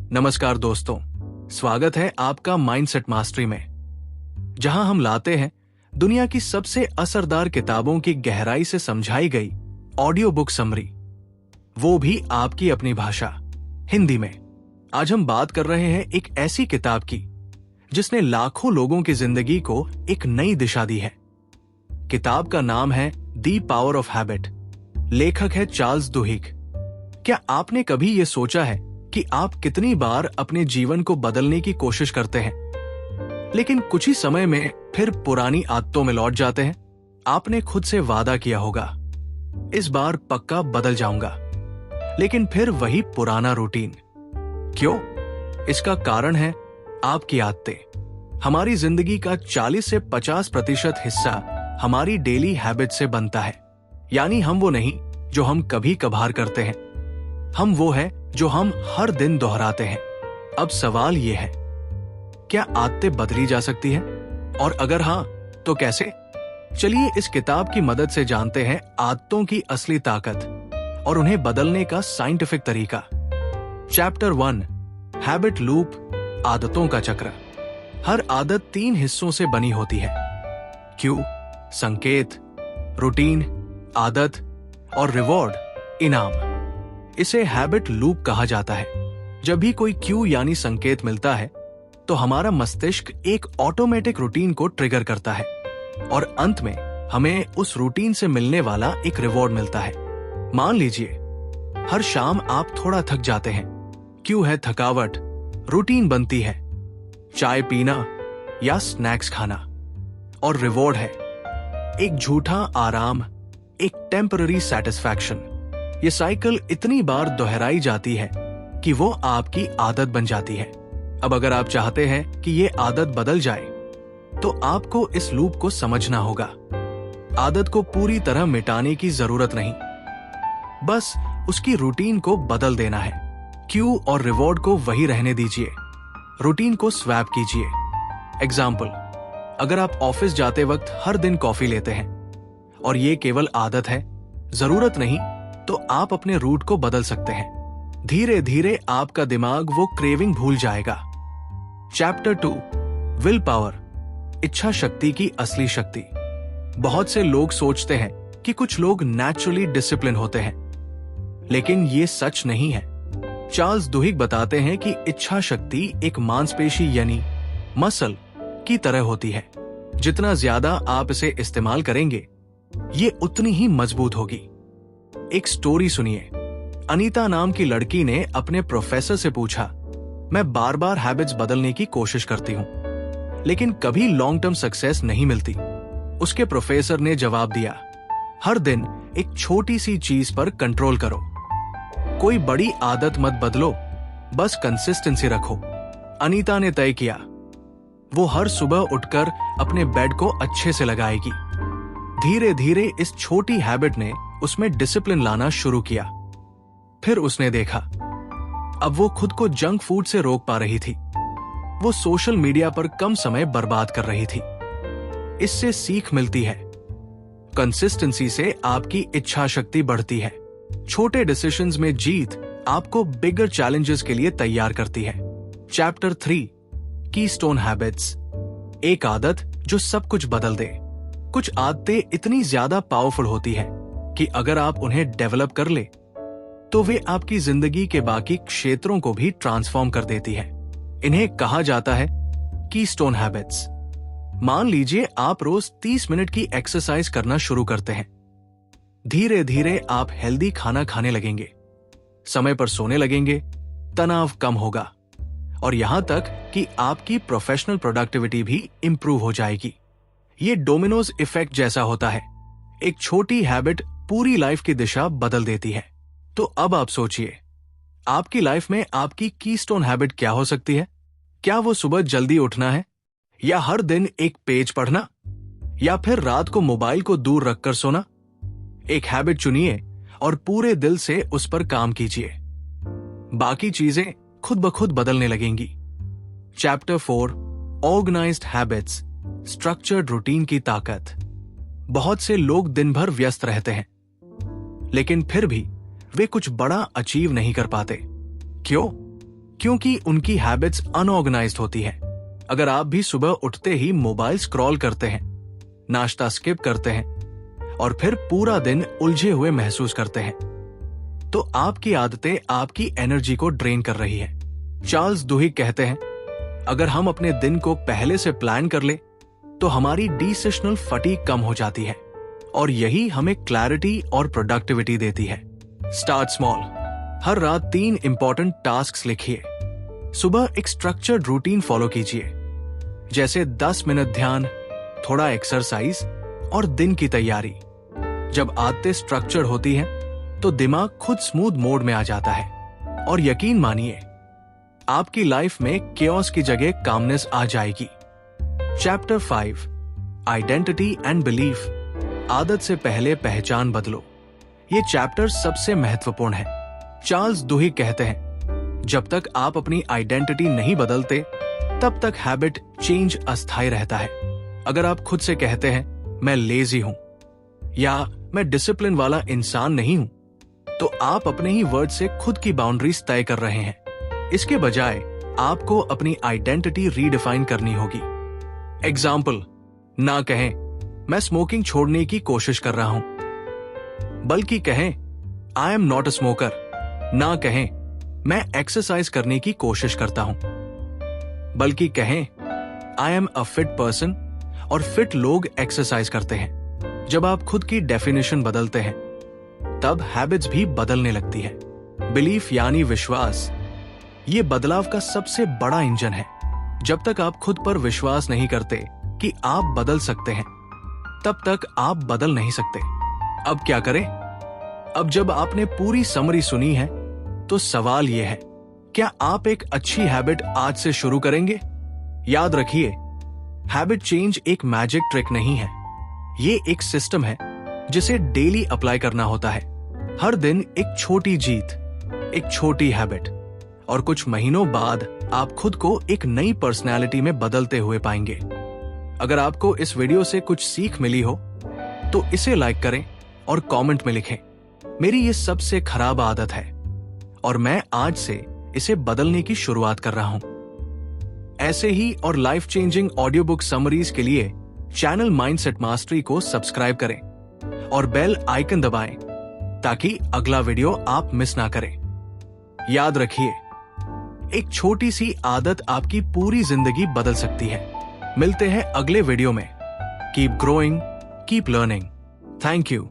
नमस्कार दोस्तों, स्वागत है आपका माइंडसेट मास्टरी में, जहां हम लाते हैं दुनिया की सबसे असरदार किताबों की गहराई से समझाई गई ऑडियो बुक समरी, वो भी आपकी अपनी भाषा हिंदी में। आज हम बात कर रहे हैं एक ऐसी किताब की जिसने लाखों लोगों की जिंदगी को एक नई दिशा दी है। किताब का नाम है द पावर ऑफ हैबिट। लेखक है चार्ल्स दुहिग। क्या आपने कभी यह सोचा है कि आप कितनी बार अपने जीवन को बदलने की कोशिश करते हैं, लेकिन कुछ ही समय में फिर पुरानी आदतों में लौट जाते हैं? आपने खुद से वादा किया होगा, इस बार पक्का बदल जाऊंगा, लेकिन फिर वही पुराना रूटीन। क्यों? इसका कारण है आपकी आदतें। हमारी जिंदगी का 40 से 50% हिस्सा हमारी डेली हैबिट से बनता है। यानी हम वो नहीं जो हम कभी कभार करते हैं, हम वो है जो हम हर दिन दोहराते हैं। अब सवाल ये है, क्या आदतें बदली जा सकती हैं? और अगर हां, तो कैसे? चलिए इस किताब की मदद से जानते हैं आदतों की असली ताकत और उन्हें बदलने का साइंटिफिक तरीका। चैप्टर 1, हैबिट लूप, आदतों का चक्र। हर आदत 3 हिस्सों से बनी होती है: क्यू, संकेत, रूटीन, आदत, और रिवॉर्ड, इनाम। इसे हैबिट लूप कहा जाता है। जब भी कोई क्यू यानी संकेत मिलता है, तो हमारा मस्तिष्क एक ऑटोमेटिक रूटीन को ट्रिगर करता है और अंत में हमें उस रूटीन से मिलने वाला एक रिवॉर्ड मिलता है। मान लीजिए हर शाम आप थोड़ा थक जाते हैं। क्यू है थकावट, रूटीन बनती है चाय पीना या स्नैक्स खाना, और रिवॉर्ड है एक झूठा आराम, एक टेम्पररी सेटिस्फैक्शन। ये साइकिल इतनी बार दोहराई जाती है कि वो आपकी आदत बन जाती है। अब अगर आप चाहते हैं कि ये आदत बदल जाए, तो आपको इस लूप को समझना होगा। आदत को पूरी तरह मिटाने की जरूरत नहीं, बस उसकी रूटीन को बदल देना है। क्यू और रिवॉर्ड को वही रहने दीजिए, रूटीन को स्वैप कीजिए। एग्जाम्पल, अगर आप ऑफिस जाते वक्त हर दिन कॉफी लेते हैं और ये केवल आदत है, जरूरत नहीं, तो आप अपने रूट को बदल सकते हैं। धीरे धीरे आपका दिमाग वो क्रेविंग भूल जाएगा। चैप्टर 2, विल पावर, इच्छा शक्ति की असली शक्ति। बहुत से लोग सोचते हैं कि कुछ लोग नेचुरली डिसिप्लिन होते हैं, लेकिन ये सच नहीं है। चार्ल्स दुहिग बताते हैं कि इच्छा शक्ति एक मांसपेशी यानी मसल की तरह होती है। जितना ज्यादा आप इसे इस्तेमाल करेंगे, ये उतनी ही मजबूत होगी। एक स्टोरी सुनिए। अनीता नाम की लड़की ने अपने प्रोफेसर से पूछा, मैं बार बार हैबिट्स बदलने की कोशिश करती हूं, लेकिन कभी लॉन्ग टर्म सक्सेस नहीं मिलती। उसके प्रोफेसर ने जवाब दिया, हर दिन एक छोटी सी चीज पर कंट्रोल करो। कोई बड़ी आदत मत बदलो, बस कंसिस्टेंसी रखो। अनीता ने तय किया, वो हर सुबह उठकर अपने बेड को अच्छे से लगाएगी। धीरे धीरे इस छोटी हैबिट ने उसमें डिसिप्लिन लाना शुरू किया। फिर उसने देखा, अब वो खुद को जंक फूड से रोक पा रही थी। वो सोशल मीडिया पर कम समय बर्बाद कर रही थी। इससे सीख मिलती है, कंसिस्टेंसी से आपकी इच्छा शक्ति बढ़ती है। छोटे डिसीजंस में जीत आपको बिगर चैलेंजेस के लिए तैयार करती है। चैप्टर 3, कीस्टोन हैबिट्स, एक आदत जो सब कुछ बदल दे। कुछ आदतें इतनी ज्यादा पावरफुल होती है कि अगर आप उन्हें डेवलप कर ले, तो वे आपकी जिंदगी के बाकी क्षेत्रों को भी ट्रांसफॉर्म कर देती है। इन्हें कहा जाता है कीस्टोन हैबिट्स। मान लीजिए आप रोज 30 मिनट की एक्सरसाइज करना शुरू करते हैं। धीरे धीरे आप हेल्दी खाना खाने लगेंगे, समय पर सोने लगेंगे, तनाव कम होगा, और यहां तक कि आपकी प्रोफेशनल प्रोडक्टिविटी भी इंप्रूव हो जाएगी। ये डोमिनोज इफेक्ट जैसा होता है। एक छोटी हैबिट पूरी लाइफ की दिशा बदल देती है। तो अब आप सोचिए, आपकी लाइफ में आपकी कीस्टोन हैबिट क्या हो सकती है? क्या वो सुबह जल्दी उठना है, या हर दिन एक पेज पढ़ना, या फिर रात को मोबाइल को दूर रखकर सोना? एक हैबिट चुनिए और पूरे दिल से उस पर काम कीजिए। बाकी चीजें खुद ब खुद बदलने लगेंगी। Chapter 4, organised habits, structured routine की ताकत। बहुत से लोग दिन भर व्यस्त रहते हैं, लेकिन फिर भी वे कुछ बड़ा अचीव नहीं कर पाते। क्यों? क्योंकि उनकी हैबिट्स अनऑर्गेनाइज्ड होती है। अगर आप भी सुबह उठते ही मोबाइल स्क्रॉल करते हैं, नाश्ता स्किप करते हैं और फिर पूरा दिन उलझे हुए महसूस करते हैं, तो आपकी आदतें आपकी एनर्जी को ड्रेन कर रही है। चार्ल्स दुहिग कहते हैं, अगर हम अपने दिन को पहले से प्लान कर ले तो हमारी डिसिशनल फटीग कम हो जाती है और यही हमें क्लैरिटी और प्रोडक्टिविटी देती है। Start small. हर रात 3 इंपॉर्टेंट टास्क्स लिखिए। सुबह एक स्ट्रक्चर्ड रूटीन फॉलो कीजिए, जैसे 10 मिनट ध्यान, थोड़ा एक्सरसाइज और दिन की तैयारी। जब आदतें स्ट्रक्चर्ड होती हैं तो दिमाग खुद स्मूथ मोड में आ जाता है और यकीन मानिए आपकी लाइफ में केओस की जगह कामनेस आ जाएगी। Chapter 5, identity and belief. आदत से पहले पहचान बदलो। ये चैप्टर सबसे महत्वपूर्ण है। चार्ल्स दुहिग कहते हैं, जब तक आप अपनी आइडेंटिटी नहीं बदलते तब तक हैबिट चेंज अस्थायी रहता है। अगर आप खुद से कहते हैं मैं लेजी हूं या मैं डिसिप्लिन वाला इंसान नहीं हूं, तो आप अपने ही वर्ड से खुद की बाउंड्रीज तय कर रहे हैं। इसके बजाय आपको अपनी आइडेंटिटी रीडिफाइन करनी होगी। एग्जाम्पल, ना कहें मैं स्मोकिंग छोड़ने की कोशिश कर रहा हूं, बल्कि कहें I am not a smoker. ना कहें मैं एक्सरसाइज करने की कोशिश करता हूं, बल्कि कहें I am a fit person. और फिट लोग एक्सरसाइज करते हैं। जब आप खुद की डेफिनेशन बदलते हैं तब हैबिट्स भी बदलने लगती है। बिलीफ यानी विश्वास, ये बदलाव का सबसे बड़ा इंजन है। जब तक आप खुद पर विश्वास नहीं करते कि आप बदल सकते हैं, तब तक आप बदल नहीं सकते। अब क्या करें? अब जब आपने पूरी समरी सुनी है तो सवाल यह है, क्या आप एक अच्छी हैबिट आज से शुरू करेंगे? याद रखिए, हैबिट चेंज एक मैजिक ट्रिक नहीं है। ये एक सिस्टम है जिसे डेली अप्लाई करना होता है। हर दिन एक छोटी जीत, एक छोटी हैबिट, और कुछ महीनों बाद आप खुद को एक नई पर्सनैलिटी में बदलते हुए पाएंगे। अगर आपको इस वीडियो से कुछ सीख मिली हो तो इसे लाइक करें और कमेंट में लिखें, मेरी ये सबसे खराब आदत है और मैं आज से इसे बदलने की शुरुआत कर रहा हूं। ऐसे ही और life changing audio book summaries के लिए चैनल माइंडसेट मास्टरी को सब्सक्राइब करें और बेल आइकन दबाएं ताकि अगला वीडियो आप मिस ना करें। याद रखिए, एक छोटी सी आदत आपकी पूरी जिंदगी बदल सकती है। मिलते हैं अगले वीडियो में। Keep growing, keep learning. Thank you.